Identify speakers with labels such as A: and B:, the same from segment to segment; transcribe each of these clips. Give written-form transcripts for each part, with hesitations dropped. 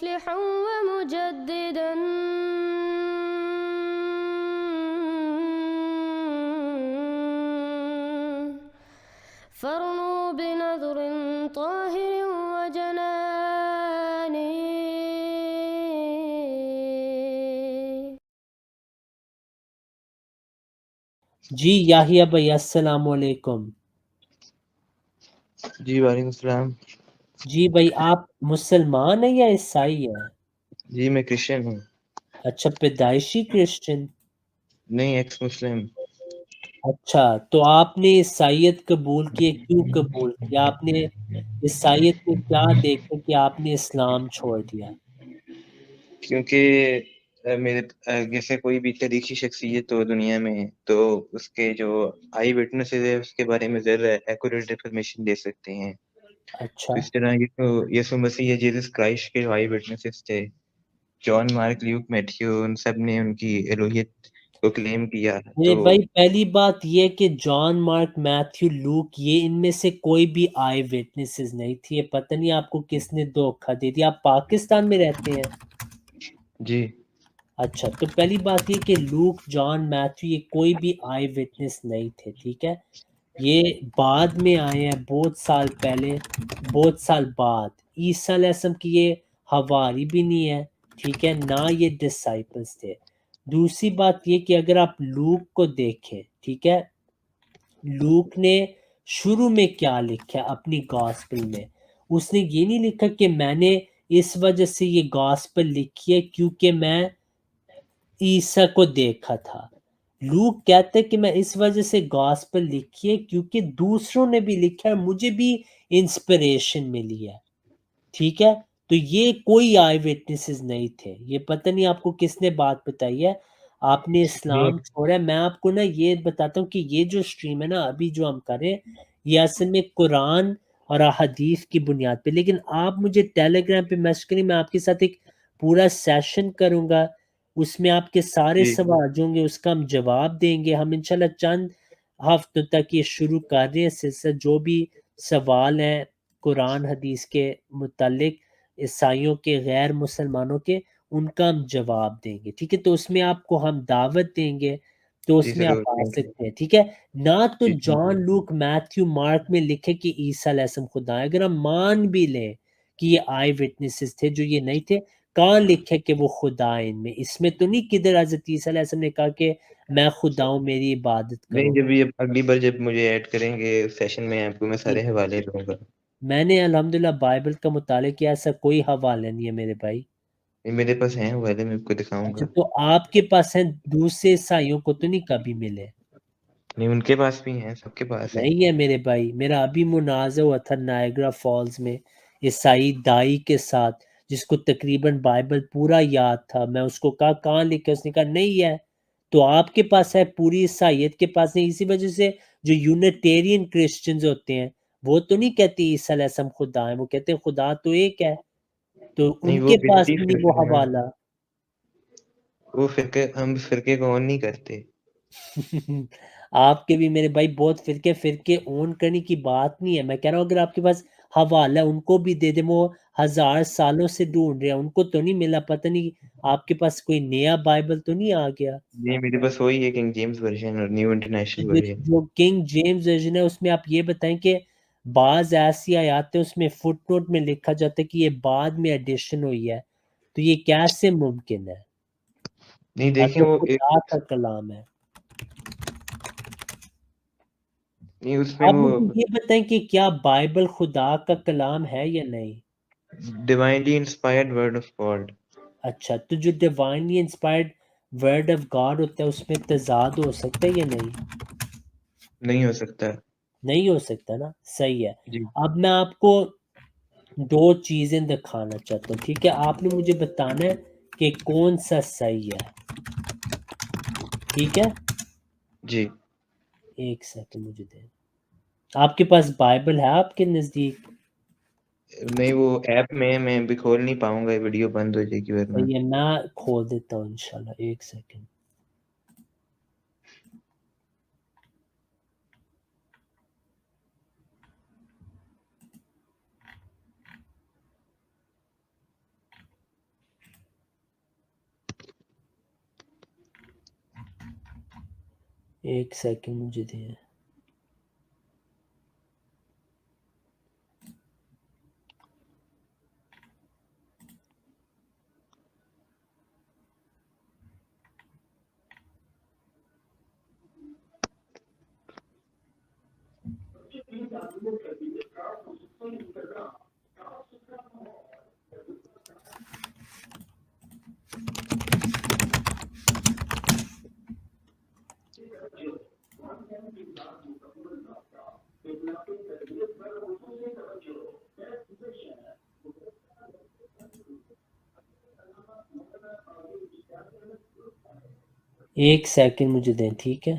A: مصلحا ومجددا فارنوا بنظر طاهر وجنان.
B: جی یاہیا بھائی السلام علیکم.
C: جی وعلیکم السلام.
B: جی بھائی آپ مسلمان ہیں یا عیسائی ہیں؟
C: جی میں کرسچن ہوں.
B: اچھا پیدائشی کرسچن.
C: نہیں ایکس مسلم.
B: اچھا تو آپ نے عیسائیت قبول کی، کیوں قبول کیا؟ آپ نے عیسائیت میں کیا دیکھا کہ آپ نے اسلام چھوڑ دیا؟
C: کیونکہ میرے جیسے کوئی بھی تاریخی شخصیت ہو دنیا میں تو اس کے جو آئی وٹنسز ہے اس کے بارے میں زیادہ ایکوریٹ انفارمیشن دے سکتے ہیں.
B: اچھا
C: تو اس طرح یسوع مسیح یا جیسس کرائسٹ کے آئی وٹنسز تھے، جان مارک لیوک میتھیو، ان سب نے ان کی الوہیت کو کلیم کیا.
B: میرے
C: تو
B: بھائی پہلی بات یہ کہ جان مارک میتھیو لوک یہ ان میں سے کوئی بھی آئی وٹنسز نہیں تھی. یہ پتہ نہیں آپ کو کس نے دھوکہ دے دیا. آپ پاکستان میں رہتے ہیں؟
C: جی
B: اچھا تو پہلی بات یہ کہ لوک، جان، میتھیو یہ کوئی بھی آئی وٹنس نہیں تھے، ٹھیک ہے؟ یہ بعد میں آئے ہیں، بہت سال پہلے، بہت سال بعد. عیسیٰ علیہ السلام کی یہ حواری بھی نہیں ہے، ٹھیک ہے، نہ یہ ڈسائپلز تھے. دوسری بات یہ کہ اگر آپ لوک کو دیکھیں، ٹھیک ہے، لوک نے شروع میں کیا لکھا ہے اپنی گاسپل میں؟ اس نے یہ نہیں لکھا کہ میں نے اس وجہ سے یہ گاسپل لکھی ہے کیونکہ میں عیسیٰ کو دیکھا تھا. لوک کہتے کہ میں اس وجہ سے گاسپل لکھی ہے کیونکہ دوسروں نے بھی لکھا ہے، مجھے بھی انسپریشن ملی ہے، ٹھیک ہے. تو یہ کوئی آئی وٹنسز نہیں تھے. یہ پتہ نہیں آپ کو کس نے بات بتائی ہے. آپ نے
C: جی
B: اسلام چھوڑا ہے. میں آپ کو نا یہ بتاتا ہوں کہ یہ جو سٹریم ہے نا ابھی جو ہم کریں یہ اصل میں قرآن اور احادیث کی بنیاد پہ، لیکن آپ مجھے ٹیلی گرام پہ میسج کریں، میں آپ کے ساتھ ایک پورا سیشن کروں گا، اس میں آپ کے سارے
C: جی
B: سوال جو ہوں گے اس کا ہم جواب دیں گے. ہم انشاءاللہ چند ہفتوں تک یہ شروع کر رہے ہیں سلسلہ، جو بھی سوال ہیں قرآن حدیث کے متعلق عیسائیوں کے، غیر مسلمانوں کے، ان کا ہم جواب دیں گے، ٹھیک ہے. تو اس میں آپ کو ہم دعوت دیں گے، تو
C: جی
B: اس میں
C: ضرور.
B: آپ آ
C: تھینک یو.
B: سکتے ہیں، ٹھیک ہے. نہ تو
C: جی
B: جان، لوک، میتھیو، مارک میں لکھے کہ عیسیٰ علیہ السلام خدا ہے. اگر ہم مان بھی لیں کہ یہ آئی وٹنسز تھے جو یہ نہیں تھے، کہاں لکھے کہ وہ خدا ہے ان میں؟ اس میں تو نہیں کدھر حضرت عیسیٰ علیہ السلام نے کہا کہ میں خدا ہوں، میری عبادت کرو.
C: نہیں، جب یہ اگلی بار جب مجھے ایڈ کریں گے سیشن میں آپ کو میں سارے حوالے دوں گا.
B: میں نے الحمدللہ بائبل کا مطالعہ کیا، ایسا کوئی حوالہ نہیں ہے میرے بھائی.
C: میرے پاس ہیں حوالے، میں آپ کو دکھاؤں
B: اچھا
C: گا.
B: تو آپ کے پاس ہیں، دوسرے عیسائیوں کو تو نہیں کبھی ملے؟
C: نہیں ان کے پاس بھی ہیں، سب کے پاس ہیں.
B: نہیں ہے میرے بھائی. میرا ابھی مناظر ہوا تھا نائگرا فالز میں عیسائی دائی کے ساتھ جس کو تقریباً بائبل پورا یاد تھا. میں اس کو کہا کہاں لکھا؟ اس نے کہا نہیں ہے. تو آپ کے پاس ہے، پوری عیسائیت کے پاس نہیں. اسی وجہ سے جو یونیٹیرین کرسچنز ہوتے ہیں وہ تو نہیں کہتے عیسیٰ علیہ السلام خدا ہے، وہ کہتے ہیں خدا تو ایک ہے. تو
C: نہیں
B: ان
C: وہ
B: کے پاس
C: بدعتی
B: بھی نہیں وہ
C: فرقے ہیں،
B: حوالہ.
C: وہ فرقے، ہم فرقے کو آن نہیں کرتے.
B: آپ کے بھی میرے بھائی بہت فرقے اون کرنے کی بات نہیں ہے. میں کہہ رہا ہوں اگر آپ کے پاس حوالہ ہے ان کو بھی دے دیں. وہ 1000 سالوں سے ڈھونڈ رہے ہیں، ان کو تو نہیں ملا. پتہ نہیں آپ کے پاس کوئی نیا بائبل تو نہیں آ گیا؟
C: نہیں میرے پاس وہی ہے کنگ جیمز ورژن اور نیو انٹرنیشنل ورژن.
B: جو کنگ جیمز ورژن ہے اس میں آپ یہ بتائیں کہ بعض ایسی آیات ہیں اس میں فٹ نوٹ میں لکھا جاتا ہے کہ یہ بعد میں ایڈیشن ہوئی ہے. تو یہ کیسے ممکن ہے؟
C: نہیں
B: یا
C: دیکھیں
B: تو
C: وہ
B: خدا کا کلام ہے.
C: نہیں اس میں
B: آپ
C: وہ
B: مجھے یہ بتائیں کہ کیا بائبل خدا کا کلام ہے یا نہیں؟
C: Divinely inspired word of God.
B: اچھا تو جو divinely inspired word of God ہوتا ہے اس میں تضاد ہو سکتا ہے یا نہیں؟
C: نہیں ہو سکتا.
B: نہیں ہو سکتا نا، صحیح ہے.
C: جی
B: اب میں آپ کو دو چیزیں دکھانا چاہتا ہوں، ٹھیک ہے. آپ نے مجھے بتانا ہے کہ کون سا صحیح ہے، ٹھیک ہے.
C: جی.
B: ایک سیکنڈ مجھے دے. آپ کے پاس بائبل ہے آپ کے نزدیک؟
C: نہیں وہ ایپ میں بھی کھول نہیں پاؤں گا، ویڈیو بند ہو جائے گی ورنہ.
B: صحیح ہے، میں کھول دیتا ہوں انشاءاللہ. ایک سیکنڈ. ایک سیکنڈ مجھے دیں. ایک سیکنڈ مجھے دیں، ٹھیک ہے.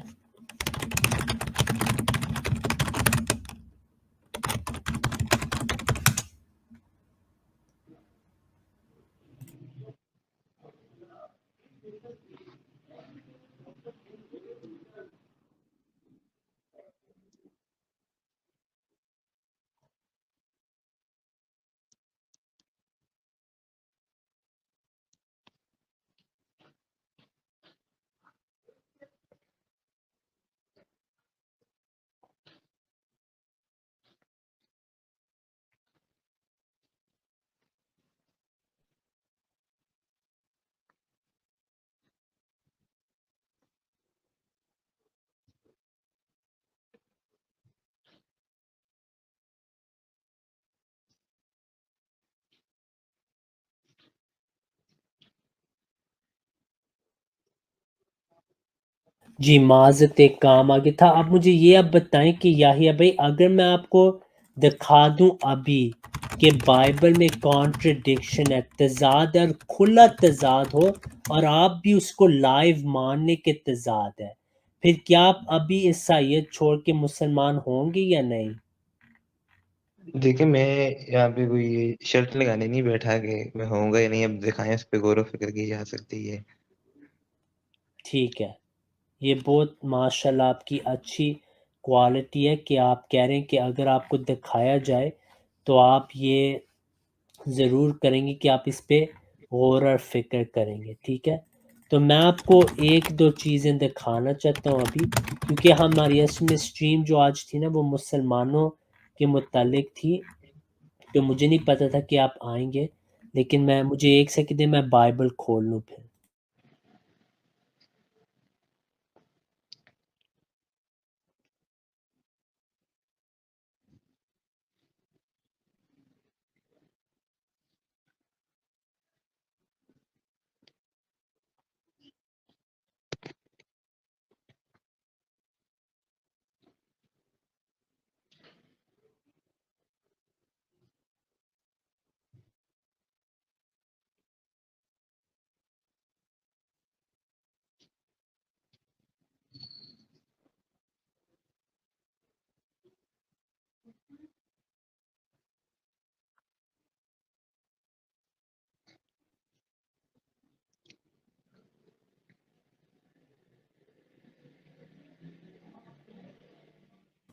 B: جی معذرت، ایک کام آ گیا تھا. اب مجھے یہ اب بتائیں کہ یاہیا بھائی، اگر میں آپ کو دکھا دوں ابھی کہ بائبل میں کانٹرڈکشن ہے، تضاد ہے، اور کھلا تضاد ہو، اور آپ بھی اس کو لائیو ماننے کے تضاد ہے، پھر کیا آپ ابھی عیسائیت چھوڑ کے مسلمان ہوں گے یا نہیں؟
C: دیکھیں میں یہاں پہ کوئی شرط لگانے نہیں بیٹھا کہ میں ہوں گا یا نہیں، اب دکھائیں، اس پہ غور و فکر کی جا سکتی ہے.
B: ٹھیک ہے، یہ بہت ماشاءاللہ آپ کی اچھی کوالٹی ہے کہ آپ کہہ رہے ہیں کہ اگر آپ کو دکھایا جائے تو آپ یہ ضرور کریں گے کہ آپ اس پہ غور اور فکر کریں گے. ٹھیک ہے، تو میں آپ کو ایک دو چیزیں دکھانا چاہتا ہوں ابھی، کیونکہ ہماری اس میں اسٹریم جو آج تھی نا وہ مسلمانوں کے متعلق تھی، تو مجھے نہیں پتا تھا کہ آپ آئیں گے، لیکن مجھے ایک سیکنڈ دیں، میں بائبل کھول لوں پھر.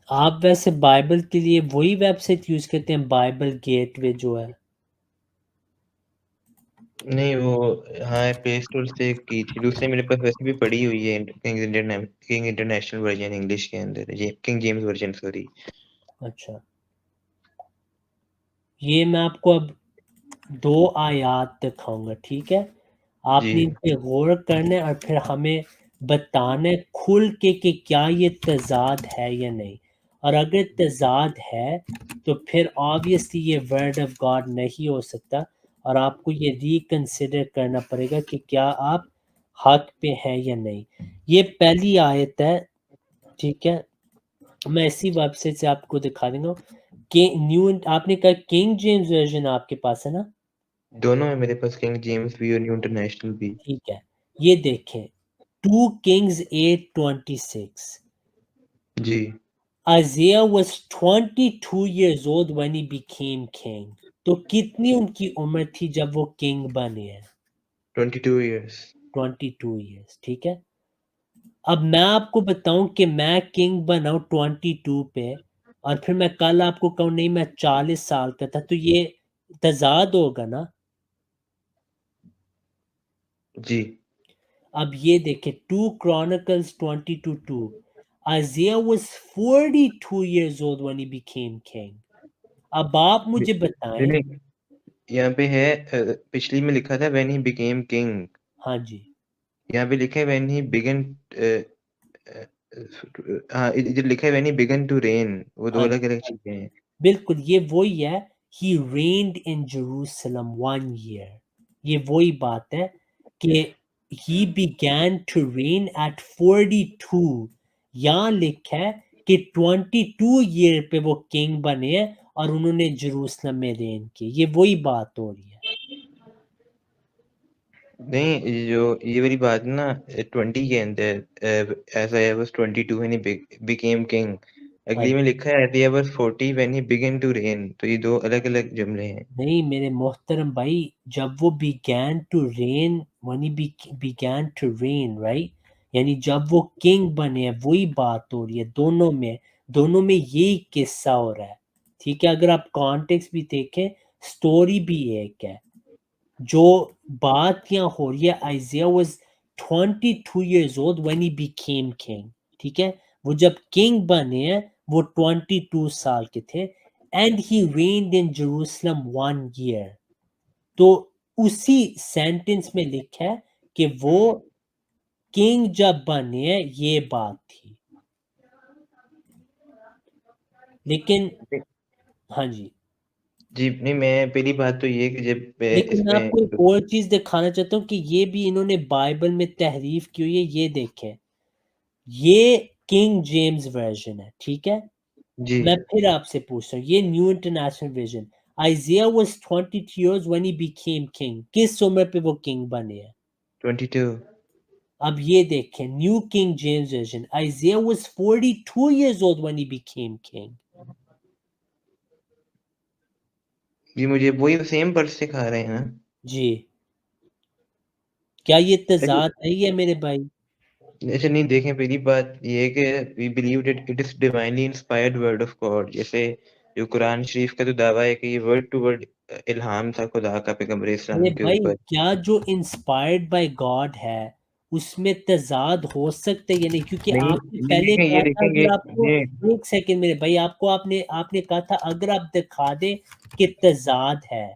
B: آپ ویسے بائبل کے لیے وہی ویب سائٹ یوز کرتے ہیں، بائبل گیٹ وے جو ہے؟
C: نہیں وہ ہاں پلے اسٹور سے کی تھی، دوسرے میرے پاس ویسے بھی پڑی ہوئی ہے، کنگ انٹرنیشنل ورژن انگلش کے اندر، کنگ جیمز ورژن سوری.
B: اچھا، یہ میں آپ کو اب 2 آیات دکھاؤں گا، ٹھیک ہے؟ آپ
C: جی
B: نے ان پہ غور کرنا ہے اور پھر ہمیں بتانا ہے کھل کے کہ کیا یہ تضاد ہے یا نہیں، اور اگر تضاد ہے تو پھر آبویسلی یہ ورڈ آف گاڈ نہیں ہو سکتا، اور آپ کو یہ ریکنسیڈر کرنا پڑے گا کہ کیا آپ حق پہ ہیں یا نہیں. یہ پہلی آیت ہے، ٹھیک ہے؟ میں اسی ویب سائٹ سے آپ کو دکھا دیں گا کہ آپ نے کہا کنگ جیمز ورژن آپ کے پاس ہے نا؟
C: دونوں ہے میرے پاس، کنگ جیمز بھی اور نیو انٹرنیشنل بھی.
B: ٹھیک ہے، یہ دیکھیں 2 Kings 8:26.
C: G
B: Isaiah was 22 years old when he became king. تو کتنی ان کی عمر تھی جب وہ کنگ بنے ہیں؟
C: 22 ایئرس.
B: 22 years. ٹھیک ہے، اب میں آپ کو بتاؤں کہ میں کنگ بناؤں 22 پہ، اور پھر میں کل آپ کو کہوں نہیں میں 40 سال کا تھا، تو یہ تضاد ہوگا نا.
C: جی
B: اب یہ دیکھیں 2 Chronicles 22:2. Isaiah was 42 years old when he became king. اب آپ مجھے بتائیں.
C: نہیں یہاں پہ ہے پچھلی میں لکھا تھا when he became king.
B: ہاں جی
C: یہاں پہ لکھا ہے when he began ہاں ادھر لکھا ہے when he began to reign. وہ دو
B: ہاں
C: الگ الگ چیزیں ہیں.
B: بالکل یہ وہی ہے. He reigned in Jerusalem 1 year. یہ وہی بات ہے کہ he began to reign at 42. یہاں لکھا ہے کہ 22 ایئر پہ وہ کنگ بنے ہیں اور انہوں نے جروسلم میں رین کی. یہ وہی بات ہو رہی ہے.
C: نہیں جو یہ والی بات نا 20 کے اندر as I was 22 when he became king. اگلی میں لکھا ہے as I was 40 when he began to reign. تو یہ دو الگ الگ جملے ہیں.
B: نہیں میرے محترم بھائی جب وہ began to reign when he began to reign right یعنی جب وہ کنگ بنے ہیں وہی بات ہو رہی ہے. دونوں میں یہی قصہ ہو رہا ہے. ٹھیک ہے اگر آپ کانٹیکس بھی دیکھیں سٹوری بھی ایک ہے. جو بات یہاں ہو رہی ہے Isaiah was 22 years old when he became king. ٹھیک ہے وہ جب کنگ بنے ہیں وہ 22 سال کے تھے. And he reigned in Jerusalem 1 year. تو اسی سینٹنس میں لکھا ہے کہ وہ کنگ جب بنے ہیں یہ بات تھی. لیکن ہاں جی
C: جی نہیں میں پہلی بات تو یہ کہ جب
B: لیکن
C: اس
B: میں
C: میں
B: آپ کو ایک اور چیز دکھانا چاہتا ہوں کہ یہ بھی انہوں نے بائبل میں تحریف کی ہوئی ہے. یہ دیکھیں یہ کنگ جیمز ورژن ہے. ٹھیک ہے
C: جی
B: میں پھر آپ سے پوچھتا ہوں یہ new international version. Isaiah was 22 years when he became king. کس عمر پہ وہ کنگ بنے ہیں؟
C: 22.
B: اب یہ دیکھیں new king James version. Isaiah was 42 years old when he became king.
C: جی مجھے وہی سیم پرس سکھا رہے ہیں نا.
B: جی کیا یہ تضاد نہیں ہے میرے بھائی؟
C: ایسے نہیں دیکھیں پہلی بات یہ ہے کہ we believe that it is divinely inspired word of God. جیسے جو قرآن شریف کا تو دعویٰ ہے کہ یہ ورڈ ٹو ورڈ الہام تھا خدا کا پیغمبر اسلام
B: میرے
C: کے
B: بھائی
C: اوپر.
B: کیا جو انسپائرڈ بائی گاڈ ہے اس میں تضاد ہو سکتا ہے یا نہیں؟ کیونکہ
C: نہیں
B: آپ نے پہلے
C: یہ
B: کہا تھا
C: دیکھیں گے
B: اگر آپ کو ایک سیکنڈ میرے بھائی آپ نے کہا تھا اگر آپ دکھا دیں کہ تضاد ہے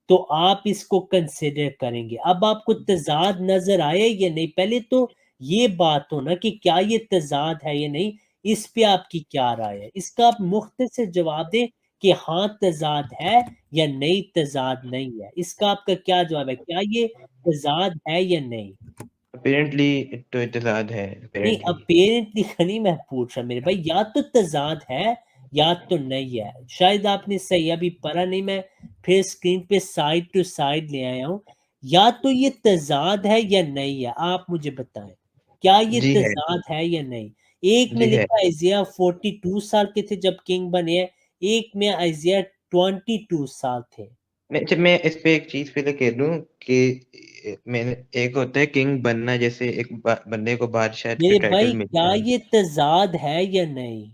B: تو آپ اس کو کنسیڈر کریں گے. اب آپ کو تضاد نظر آیا یا نہیں؟ پہلے تو یہ بات ہو نا کہ کیا یہ تضاد ہے یا نہیں. اس پہ آپ کی کیا رائے ہے؟ اس کا آپ مختصر جواب دیں کہ ہاں تضاد ہے یا نہیں تضاد نہیں ہے. اس کا آپ کا کیا جواب ہے؟ کیا یہ تضاد ہے یا نہیں؟
C: اپیرنٹلی تو اتضاد ہے.
B: نہیں اپیرنٹلی نہیں میں پوچھ رہا میرے بھائی یا تو تضاد ہے یا تو نہیں ہے. شاید آپ نے صحیح ابھی پڑھا نہیں. میں پھر اسکرین پہ سائڈ ٹو سائڈ لے آیا ہوں. یا تو یہ تضاد ہے یا نہیں ہے. آپ مجھے بتائیں کیا یہ
C: جی ہے
B: تضاد ہے یا نہیں. ایک میں
C: جی ہے.
B: لکھا Isaiah 42 سال کے تھے جب کنگ بنے ہیں. ایک میں Isaiah 22 سال تھے.
C: اچھا میں اس پہ ایک چیز پہلے کہہ دوں کہ میں نے ایک ہوتا ہے کنگ بننا جیسے ایک بندے کو بادشاہ کا
B: میرے
C: ٹائٹل
B: بھائی کیا
C: ملتا ہے.
B: یہ تضاد ہے یا نہیں؟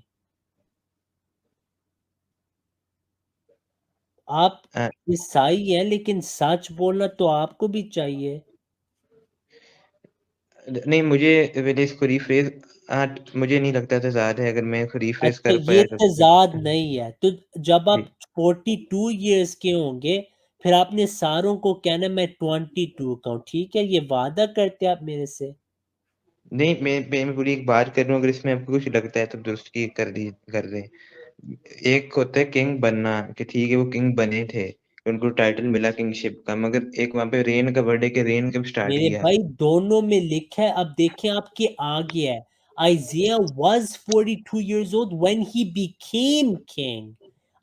B: آپ عیسائی ہیں لیکن سچ بولنا تو آپ کو بھی چاہیے.
C: نہیں مجھے پہلے اس کو ریفریز مجھے نہیں لگتا تضاد ہے اگر میں ریفریز
B: اچھا
C: کر
B: یہ
C: پایا تو.
B: تضاد نہیں ہے. تو جب آپ
C: جی
B: 42 ایئرس کے ہوں گے پھر آپ نے ساروں کو کہنا میں 22 کا ہوں. ٹھیک ہے یہ وعدہ کرتے آپ میرے سے؟
C: نہیں میں پوری ایک بات کر رہا ہوں اگر اس میں آپ کو کچھ لگتا ہے تو درستی کر دیں. ایک ہوتا ہے کنگ بننا کہ ٹھیک ہے وہ کنگ بنے تھے ان کو ٹائٹل ملا کنگ شپ کا مگر ایک وہاں پہ رین کا ورڈ ہے کہ رین کب سٹارٹ
B: میرے
C: کیا.
B: بھائی دونوں میں لکھا ہے. اب دیکھیں آپ کے آگے ہے Isaiah was 42 years old when he became king.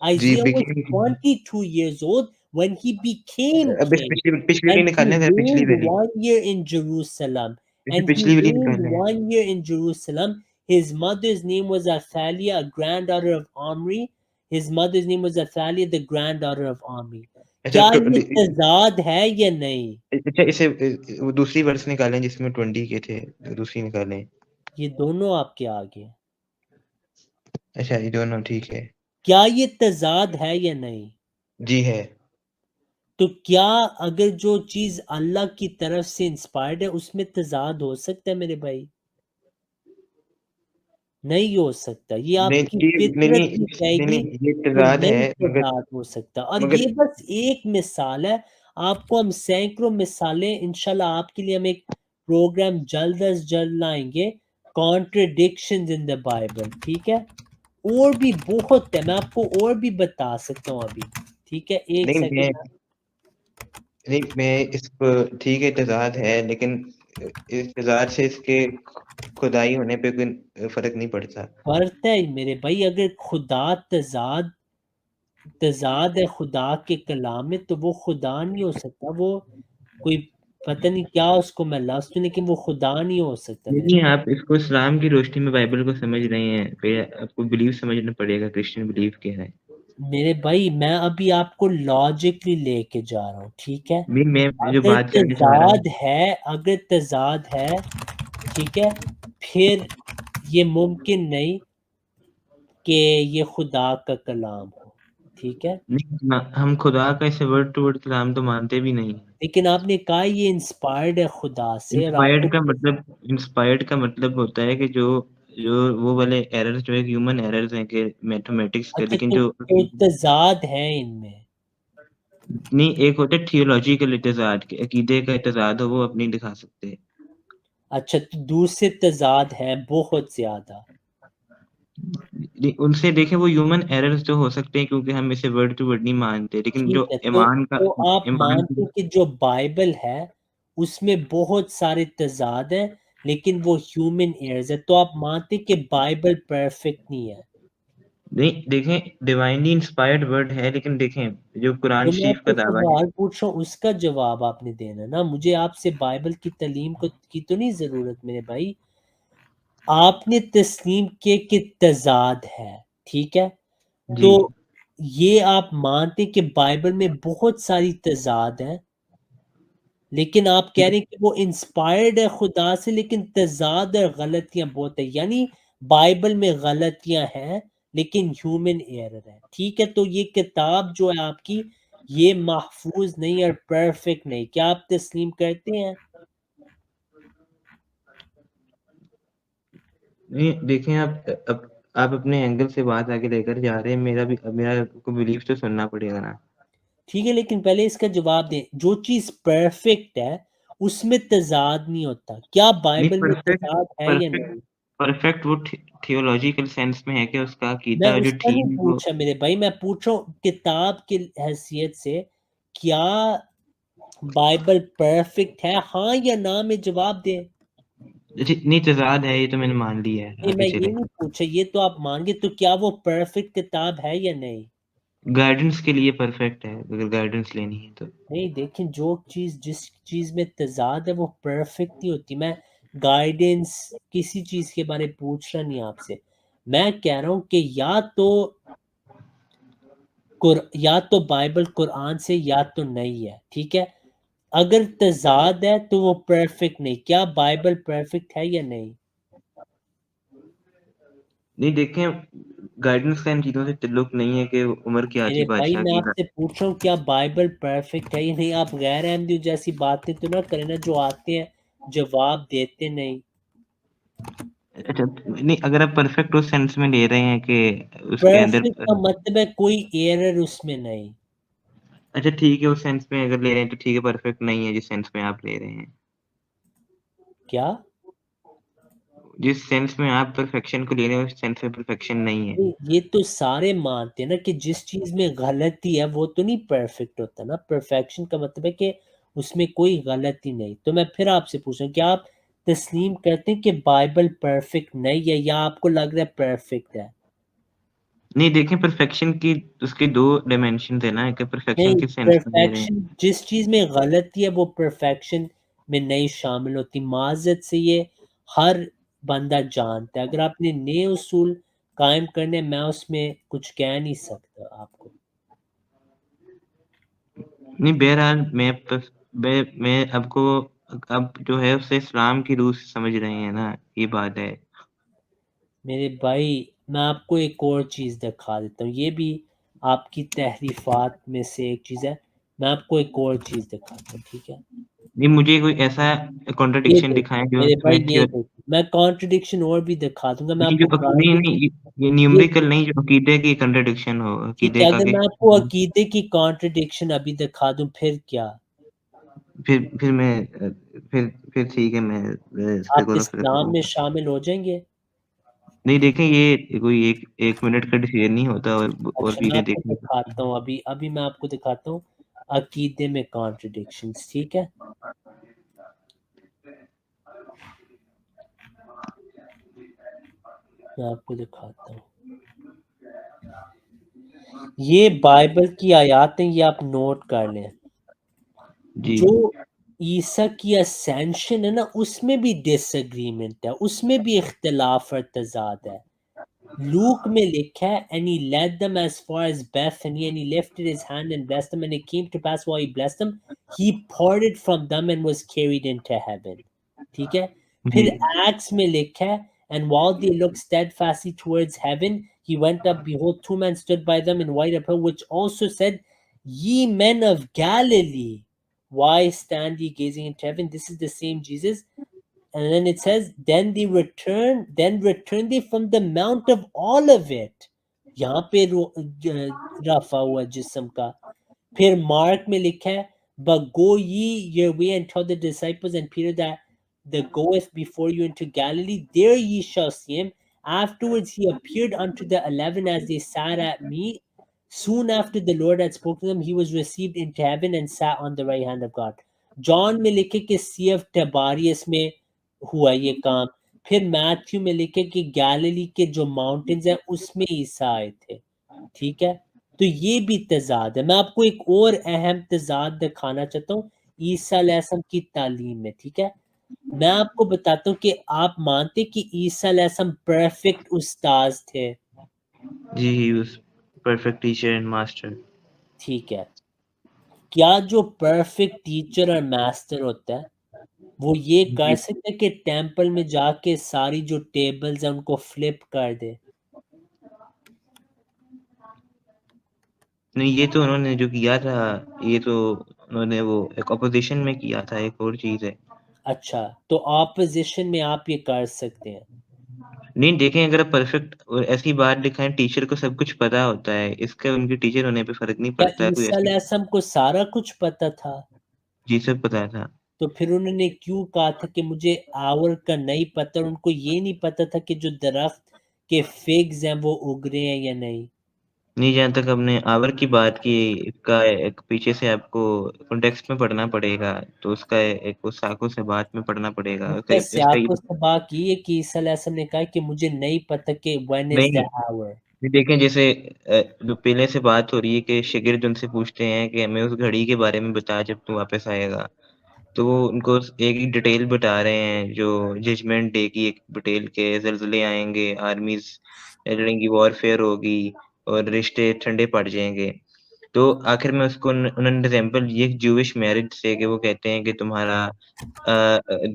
C: G
B: Isaiah was 22 years old when he became
C: اب اس
B: king.
C: پچھلی والی
B: And he
C: نکالنے تھے پچھلی
B: reigned
C: والی
B: 1 year in Jerusalem. And he
C: پچھلی والی
B: reigned
C: نکالنے.
B: 1 year in Jerusalem. His mother's name was Athaliah, a granddaughter of Omri. His mother's name was Athaliah, the granddaughter of Omri.
C: اچھا
B: کیا یہ تضاد ہے یا نہیں؟
C: اچھا اسے وہ دوسری ورس نکالیں جس میں 20 کے تھے دوسری نکالیں.
B: یہ دونوں آپ کے آگے.
C: اچھا یہ دونوں ٹھیک ہے.
B: کیا یہ تضاد ہے یا نہیں؟
C: جی ہے.
B: تو کیا اگر جو چیز اللہ کی طرف سے انسپائرڈ ہے اس میں تضاد ہو سکتا ہے میرے بھائی؟ نہیں ہو سکتا، یہ آپ
C: نہیں
B: کی
C: نہیں
B: فطرت
C: نہیں
B: میں کہے
C: نہیں
B: گی
C: نہیں، یہ
B: تو
C: تضاد
B: نہیں
C: ہے
B: تضاد ہو سکتا. اور
C: مگر
B: یہ بس ایک مثال ہے، آپ کو ہم سینکڑوں مثالیں انشاءاللہ آپ کے لیے ہم ایک پروگرام جلد از جلد لائیں گے، کانٹرڈکشنز ان دا بائبل. ٹھیک ہے، اور بھی بہت ہے، میں آپ کو اور بھی بتا سکتا ہوں ابھی. ٹھیک ہے، ایک
C: نہیں
B: سیکنڈ.
C: میں اس کو ٹھیک ہے تضاد ہے، لیکن اس تضاد سے اس کے خدائی ہونے پہ کوئی فرق نہیں پڑتا.
B: فرق ہے میرے بھائی، اگر خدا تضاد ہے خدا کے کلام میں تو وہ خدا نہیں ہو سکتا، وہ کوئی پتہ نہیں کیا اس کو میں لفظ ہوں، لیکن وہ خدا نہیں ہو سکتا میرے.
C: نہیں، آپ اس کو اسلام کی روشنی میں بائبل کو سمجھ رہے ہیں، پھر آپ کو بلیف سمجھنا پڑے گا کرسچن بلیف کیا ہے.
B: میرے بھائی میں ابھی آپ کو لاجکلی لے کے جا رہا ہوں. ٹھیک ہے،
C: میں جو
B: اگر
C: بات کرنا چاہ رہا ہوں،
B: تضاد ہے ٹھیک ہے، پھر یہ ممکن نہیں کہ یہ خدا کا کلام ہو. ٹھیک ہے،
C: ہم خدا کا اسے ورڈ ٹو ورڈ کلام تو مانتے بھی نہیں.
B: لیکن آپ نے کہا یہ انسپائرڈ ہے خدا سے، اور آپ کو
C: انسپائرڈ کا مطلب ہوتا ہے کہ جو وہ والے ایررز جو ایک ہیومن ایررز ہیں کہ میتھمیٹکس کے،
B: اچھا
C: لیکن جو
B: تو تضاد ہے ان میں.
C: نہیں، ایک ہوتا ہے تھیولوجیکل اعتزاد کے عقیدے کا اعتزاد ہو، وہ اپنی دکھا سکتے ہیں.
B: اچھا تو دوسرے تضاد ہے بہت زیادہ.
C: ان سے دیکھیں وہ ہیومن ایررز جو ہو سکتے ہیں کیونکہ ہم اسے ورڈ ٹو ورڈ نہیں مانتے، لیکن جو
B: ٹھیک ہے،
C: ایمان کا
B: تو آپ
C: ایمان
B: مانتے کہ جو بائبل ہے اس میں بہت سارے تضاد ہیں لیکن وہ ہیومن ایئرز ہے، تو آپ مانتے کہ بائبل پرفیکٹ نہیں ہے.
C: نہیں، دیکھیں ڈیوائنلی انسپائرڈ ورڈ ہے، لیکن دیکھیں جو قرآن
B: جو میں
C: شریف
B: آپ
C: کا
B: کو
C: دعویٰ ہے.
B: سوال پوچھ رہا ہوں اس کا جواب آپ نے دینا نا، مجھے آپ سے بائبل کی تعلیم کی تو نہیں ضرورت میرے بھائی. آپ نے تسلیم کیے کہ تضاد ہے، ٹھیک ہے، تو
C: جی
B: یہ آپ مانتے کہ بائبل میں بہت ساری تضاد ہیں، لیکن آپ کہہ رہے ہیں کہ وہ انسپائرڈ ہے خدا سے، لیکن تضاد اور غلطیاں بہت ہیں، یعنی بائبل میں غلطیاں ہیں لیکن ہیومن ایرر ہے. ٹھیک ہے، تو یہ کتاب جو ہے آپ کی یہ محفوظ نہیں اور پرفیکٹ نہیں، کیا آپ تسلیم کرتے ہیں؟
C: نہیں، دیکھیں آپ اپنے اینگل سے بات آگے لے کر جا رہے ہیں، میرا کو بلیف تو سننا پڑے گا نا.
B: ٹھیک ہے، لیکن پہلے اس کا جواب دیں. جو چیز پرفیکٹ ہے اس میں تضاد نہیں ہوتا، کیا
C: نہیں،
B: بائبل میں تضاد ہے یا نہیں؟
C: پرفیکٹ وہ تھیولوجیکل سینس میں ہے کہ اس کا
B: میں
C: عقیدہ جو
B: اس کا
C: ٹھیک
B: نہیں
C: ہو.
B: پوچھا میرے بھائی، میں پوچھ رہا ہوں کتاب کی حیثیت سے کیا بائبل پرفیکٹ ہے، ہاں یا نہ میں جواب دیں.
C: نہیں، تضاد ہے، یہ تو میں نے مان لیا ہے.
B: نہیں
C: آگے
B: میں یہ
C: چلیں.
B: نہیں پوچھا، یہ تو آپ مان گے، تو کیا وہ پرفیکٹ کتاب ہے یا نہیں؟
C: گائیڈنس کے لیے پرفیکٹ ہے، اگر گائیڈنس لینی ہے تو.
B: نہیں دیکھیں، جس چیز میں تضاد ہے وہ پرفیکٹ نہیں ہوتی. میں گائیڈنس کسی چیز کے بارے پوچھ رہا نہیں آپ سے، میں کہہ رہا ہوں کہ یا تو بائبل قرآن سے یا تو نہیں ہے. ٹھیک ہے، اگر تضاد ہے تو وہ پرفیکٹ نہیں، کیا بائبل پرفیکٹ ہے یا نہیں؟
C: نہیں، دیکھیں گائیڈنس کا ان چیزوں سے تعلق نہیں ہے کہ عمر کیا
B: میرے
C: تھی
B: بھائی
C: بادشاہ
B: میں
C: کی.
B: آپ سے پوچھ رہا ہوں کیا بائبل پرفیکٹ ہے یا نہیں. آپ غیر احمدیوں جیسی باتیں تو نہ کریں نا، جو آتے ہیں جواب دیتے نہیں.
C: اچھا، نہیں، اگر آپ پرفیکٹ اس سینس میں لے رہے ہیں کہ اس کے اندر،
B: پرفیکٹ کا مطلب ہے کوئی ایرر اس میں نہیں.
C: اچھا ٹھیک ہے، اس سینس میں اگر لے رہے ہیں تو ٹھیک ہے، پرفیکٹ نہیں ہے جس سینس میں آپ لے رہے ہیں.
B: کیا
C: جس سینس میں آپ پرفیکشن کو لے رہے ہیں اس سینس میں پرفیکشن نہیں ہے.
B: یہ تو سارے مانتے ہیں نا کہ جس چیز میں غلطی ہے وہ تو نہیں پرفیکٹ ہوتا نا. پرفیکشن کا مطلب ہے کہ اس میں کوئی غلطی نہیں. تو میں پھر آپ سے پوچھ رہا ہوں کہ آپ تسلیم کرتے ہیں کہ بائبل پرفیکٹ نہیں ہے یا آپ کو لگ رہا ہے پرفیکٹ ہے؟
C: نہیں، دیکھیں پرفیکشن کی اس کے دو ڈائمینشن ہے نا، کہ پرفیکشن
B: نہیں،
C: کس سینس میں لے رہے
B: پرفیکشن جس چیز میں غلطی ہے وہ پرفیکشن میں نہیں شامل ہوتی. معذرت سے یہ ہر بندہ جانتا ہے. اگر آپ نے نئے اصول قائم کرنے، میں اس میں کچھ کہہ نہیں سکتا آپ کو.
C: ہیں. نہیں، بہرحال میں اب کو اب جو ہے اسے اسلام کی روح سے سمجھ رہے ہیں نا، یہ بات ہے.
B: میرے بھائی میں آپ کو ایک اور چیز دکھا دیتا ہوں، یہ بھی آپ کی تحریفات میں سے ایک چیز ہے. میں آپ کو ایک اور چیز دکھاتا ہوں، ٹھیک ہے.
C: نہیں مجھے کوئی ایسا
B: یہ
C: کانٹرڈکشن
B: دیکھیں
C: دکھائیں جو
B: میرے بھائی،
C: سائنس
B: یہ دیکھیں، میں کانٹرڈکشن اور بھی دکھا دوں گا، میں آپ
C: نہیں
B: کو
C: جو نہیں
B: گائیڈ،
C: نہیں یہ
B: یہ
C: نیومریکل نہیں، جو عقیدے کی کنٹرڈکشن ہو،
B: ٹھیک ہے،
C: عقیدے کا
B: اگر
C: کہ
B: میں آپ کو عقیدے کی کانٹرڈکشن ابھی دکھا دوں پھر کیا
C: پھر میں پھر ٹھیک ہے، میں اس پہ
B: آپ
C: غور و فکر
B: اسلام
C: کروں
B: میں
C: گا.
B: شامل ہو جائیں گے؟
C: نہیں دیکھیں، یہ کوئی ایک منٹ کا ڈیسیژن نہیں ہوتا، اور
B: اچھا، میں
C: چیزیں
B: آپ کو
C: دیکھنی پڑتی
B: دکھاتا ہوں، ابھی میں آپ کو دکھاتا ہوں عقیدے میں کانٹرڈکشنز، ٹھیک ہے؟ میں آپ کو دکھاتا ہوں، یہ بائبل کی آیات ہیں، یہ آپ نوٹ کر لیں.
C: جی
B: جو عیسیٰ کی اسینشن ہے نا، اس میں بھی ڈس اگریمنٹ ہے، اس میں بھی اختلاف اور تضاد ہے. لوک میں لکھا ہے and he led them as far as Bethany and he lifted his hand and blessed them and it came to pass while he blessed them he parted from them and was carried into heaven. ٹھیک ہے؟
C: جی
B: پھر x میں لکھا ہے and while they looked steadfastly towards heaven he went up, behold, two men stood by them in white apparel, which also said, ye men of Galilee, why stand ye gazing into heaven? This is the same Jesus. And then it says, then returned they from the Mount of Olivet. یہاں پہ رفع ہوا جسم کا. پھر mark میں لکھا ہے, but go ye your way and tell the disciples and Peter that goeth before you into Galilee, there ye shall see him. Afterwards he appeared unto the 11 as they sat at meat. Soon after the Lord had spoken to them, he was received into heaven and sat on the right hand of God. جان میں لکھے کہ سی of ٹیباریس میں ہوا یہ کام. پھر Matthew میں لکھے کہ گیلیلی کے جو ماؤنٹنز ہیں اس میں عیسیٰ آئے تھے. ٹھیک ہے؟ تو یہ بھی تضاد ہے. میں آپ کو ایک اور اہم تضاد دکھانا چاہتا ہوں عیسیٰ علیہ السلام کی تعلیم میں. ٹھیک ہے؟ میں آپ کو بتاتا ہوں کہ آپ مانتے کہ عیسیٰ علیہ السلام پرفیکٹ استاذ تھے؟
C: جی he was perfect teacher and master.
B: ٹھیک ہے. کیا جو پرفیکٹ ٹیچر اور ماسٹر ہوتا ہے وہ یہ کر سکتے کہ ٹیمپل میں جا کے ساری جو ٹیبلز ہیں ان کو فلپ کر دے؟
C: نہیں، یہ تو انہوں نے جو کیا تھا، یہ تو انہوں نے وہ ایک اپوزیشن میں کیا تھا، ایک اور چیز ہے.
B: اچھا، تو آپوزیشن میں آپ یہ کر سکتے ہیں؟
C: نہیں دیکھیں، اگر آپ پرفیکٹ ایسی بات دکھائیں، ٹیچر کو سب کچھ پتا ہوتا ہے، اس کا ان کے ٹیچر ہونے پہ فرق نہیں
B: کیا
C: پڑتا ہے. کوئی
B: عیسیٰ
C: ایسی
B: علیہ السلام کو سارا کچھ پتا تھا؟
C: جی سب پتا تھا.
B: تو پھر انہوں نے کیوں کہا تھا کہ مجھے آور کا نہیں پتا؟ ان کو یہ نہیں پتا تھا کہ جو درخت کے فگز ہیں وہ اگ رہے ہیں یا نہیں؟
C: نہیں، جہاں تک ہم نے آور کی بات کی، اس کا ایک پیچھے سے آپ کو کنٹیکسٹ میں پڑھنا پڑے گا، تو اس کا ایک اس ساکھوں سے بات میں پڑھنا پڑے گا.
B: اس کا
C: اس کا
B: سیاق و سباق یہ ہے کہ عیسیٰ علیہ السلام نے کہا کہ مجھے نہیں پتا کہ when is the
C: نہیں
B: hour.
C: دیکھیں، جیسے جو پہلے سے بات ہو رہی ہے کہ شاگرد ان سے پوچھتے ہیں کہ ہمیں اس گھڑی کے بارے میں بتا جب تو واپس آئے گا، تو وہ ان کو ایک ڈیٹیل بتا رہے ہیں، جو ججمنٹ ڈے کی ایک ڈیٹیل کے زلزلے آئیں گے، آرمیز لڑیں گی، وار فیئر ہوگی، اور رشتے ٹھنڈے پڑ جائیں گے. تو آخر میں اس کو انہوں نے ایگزامپل یہ جوش میرج سے، کہ وہ کہتے ہیں کہ تمہارا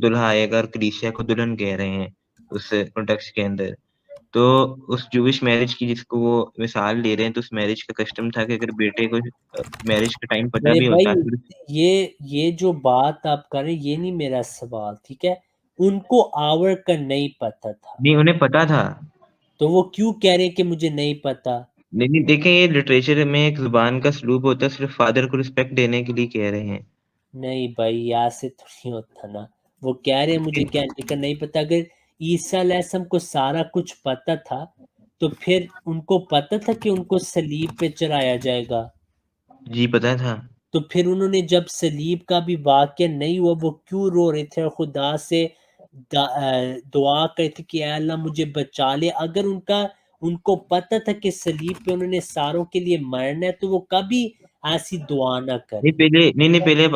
C: دلہا آئے گا، اور کلیسیا کو دلہن کہہ رہے ہیں اس کانٹیکسٹ کے اندر. تو اس جوش میرج کی جس کو وہ مثال لے رہے ہیں، تو اس میرج کا کسٹم تھا کہ اگر بیٹے کو میرج کا ٹائم پتہ
B: میرے
C: بھی
B: بھائی،
C: ہوتا ہے.
B: یہ جو بات آپ کر رہے ہیں یہ نہیں میرا سوال. ٹھیک ہے؟ ان کو آور کا نہیں پتا تھا
C: نہیں، انہیں پتا تھا.
B: تو وہ کیوں کہہ رہے ہیں کہ مجھے نہیں پتا؟
C: نہیں دیکھیں، یہ لٹریچر میں ایک زبان کا سلوک ہوتا ہے، صرف فادر کو رسپیکٹ دینے کے لیے کہہ رہے ہیں.
B: نہیں بھائی، ایسے تو نہیں ہوتا نا. وہ کہہ رہے ہیں مجھے کہنے کا نہیں پتا. اگر عیسیٰ علیہ السلام کو سارا کچھ پتا تھا تو پھر ان کو پتا تھا کہ ان کو صلیب پہ چڑھایا جائے گا.
C: جی پتا تھا.
B: تو پھر انہوں نے جب صلیب کا بھی واقعہ نہیں ہوا وہ کیوں رو رہے تھے اور خدا سے دعا کرتے تھے کہ اے اللہ مجھے بچا لے؟ اگر ان کو پتا تھا کہ صلیب پہ انہوں نے ساروں کے لیے مرنا ہے تو وہ کبھی ایسی دعا نہ کرتے.
C: نہیں پہلے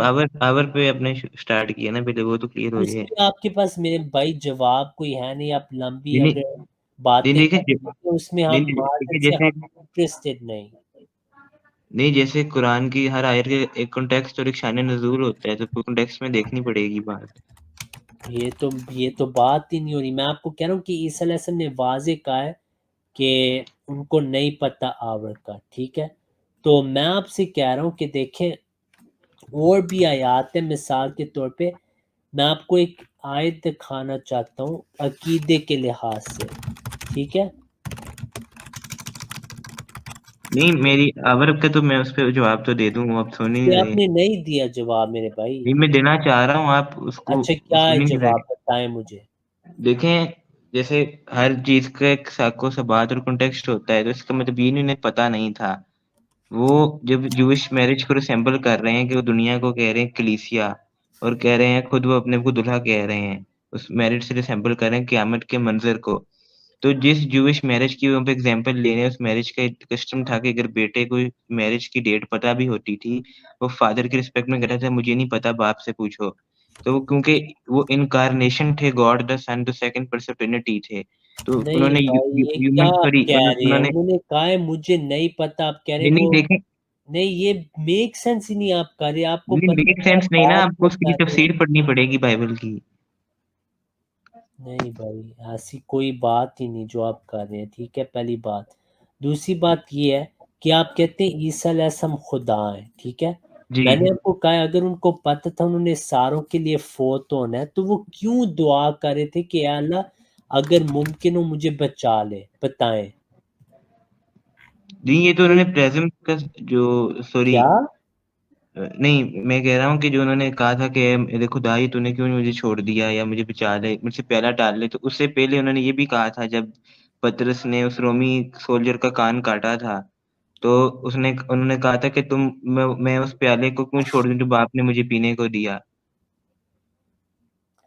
C: آور پہ اپنے سٹارٹ کیا نا، پہلے وہ تو کلیئر ہو
B: اس
C: جائے.
B: پہ آپ کے پاس میرے بھائی جواب کوئی ہے نہیں. آپ لمبی
C: نہیں
B: اگر باتیں
C: دیکھیں
B: کریں تو اس میں ہم مارکیٹ سے
C: جیسے
B: ہم انٹرسٹڈ نہیں.
C: نہیں، جیسے قرآن کی ہر آیت کے ایک کنٹیکسٹ اور ایک شان نزول ہوتا ہے، تو کنٹیکسٹ میں دیکھنی پڑے گی بات.
B: یہ تو بات ہی نہیں ہو رہی. میں آپ کو کہہ رہا ہوں کہ عیسیٰ علیہ السلام نے واضح کہا ہے کہ ان کو نہیں پتا آور کا. ٹھیک ہے؟ تو میں آپ سے کہہ رہا ہوں کہ دیکھیں اور بھی آیات ہیں، مثال کے طور پہ میں آپ کو ایک آیت دکھانا چاہتا ہوں عقیدے کے لحاظ سے، ٹھیک ہے؟
C: نہیں میری عبر کا تو میں اس پہ جواب تو دے دوں، آپ سن ہی
B: کہ
C: نہیں
B: آپ
C: رہے.
B: نے نہیں دیا جواب میرے بھائی.
C: نہیں میں دینا چاہ رہا ہوں، آپ اس کو
B: اچھا کیا
C: سن
B: ہے
C: ہی نہیں
B: جواب،
C: رہے.
B: بتائیں مجھے.
C: دیکھیں جیسے ہر چیز کا ایک ساق و سبات اور کنٹیکسٹ ہوتا ہے، تو اس کا مطلب یہ انہیں پتہ نہیں تھا. وہ جب جوش میرج کو ریسمبل کر رہے ہیں کہ وہ دنیا کو کہہ رہے ہیں کلیسیا، اور کہہ رہے ہیں خود وہ اپنے کو دلہا کہہ رہے ہیں، اس میرج سے ریسمبل کر رہے ہیں قیامت کے منظر کو. تو جس جوش میرج کی وہ ایگزامپل لے رہے ہیں، اس میرج کا کسٹم تھا کہ اگر بیٹے کو میرج کی ڈیٹ پتہ بھی ہوتی تھی، وہ فادر کی رسپیکٹ میں کہتا تھا مجھے نہیں پتا، باپ سے پوچھو. تو وہ کیونکہ وہ انکارنیشن تھے، گاڈ دا سن، تو سیکنڈ پرسن ٹرینٹی تھے، تو انہوں
B: نہیں
C: نے
B: بھائی یہ کیا
C: ہیومن
B: آپ
C: سوری
B: کہہ رہے ہیں،
C: انہوں نے
B: انہوں نے کہا ہے مجھے نہیں پتا، آپ کہہ رہے ہیں
C: نہیں
B: وہ
C: دیکھیں،
B: نہیں، یہ میک سینس ہی نہیں آپ کر رہے، آپ کو
C: نہیں
B: پتہ
C: میک
B: ہے آپ
C: سینس نہیں نا،
B: بات
C: آپ کو
B: کیا
C: اس کی
B: کر رہے ہیں.
C: تفسیر پڑھنی پڑے گی بائبل کی.
B: نہیں بھائی ایسی کوئی بات ہی نہیں جو آپ کر رہے ہیں، ٹھیک ہے، پہلی بات. دوسری بات یہ ہے کہ آپ کہتے ہیں عیسیٰ علیہ السلام خدا ہیں، ٹھیک ہے.
C: جی
B: میں نے آپ کو کہا اگر ان کو پتہ تھا انہوں نے ساروں کے لیے فوت ہونا ہے تو وہ کیوں دعا کر رہے تھے کہ اے اللہ اگر ممکن ہو مجھے بچا لے، بتائیں.
C: جی یہ تو انہوں نے پریزنٹ کا جو سوری
B: کیا
C: نہیں میں کہہ رہا ہوں کہ جو انہوں نے کہا تھا کہ میرے خدائی تو نے کیوں مجھے چھوڑ دیا یا مجھے بچا لے، مجھ سے پہلا ڈال لے، تو اس سے پہلے انہوں نے یہ بھی کہا تھا جب پطرس نے اس رومی سولجر کا کان کاٹا تھا، تو انہوں نے کہا تھا کہ میں اس پیالے کو کیوں چھوڑ دوں جو باپ نے مجھے پینے کو دیا.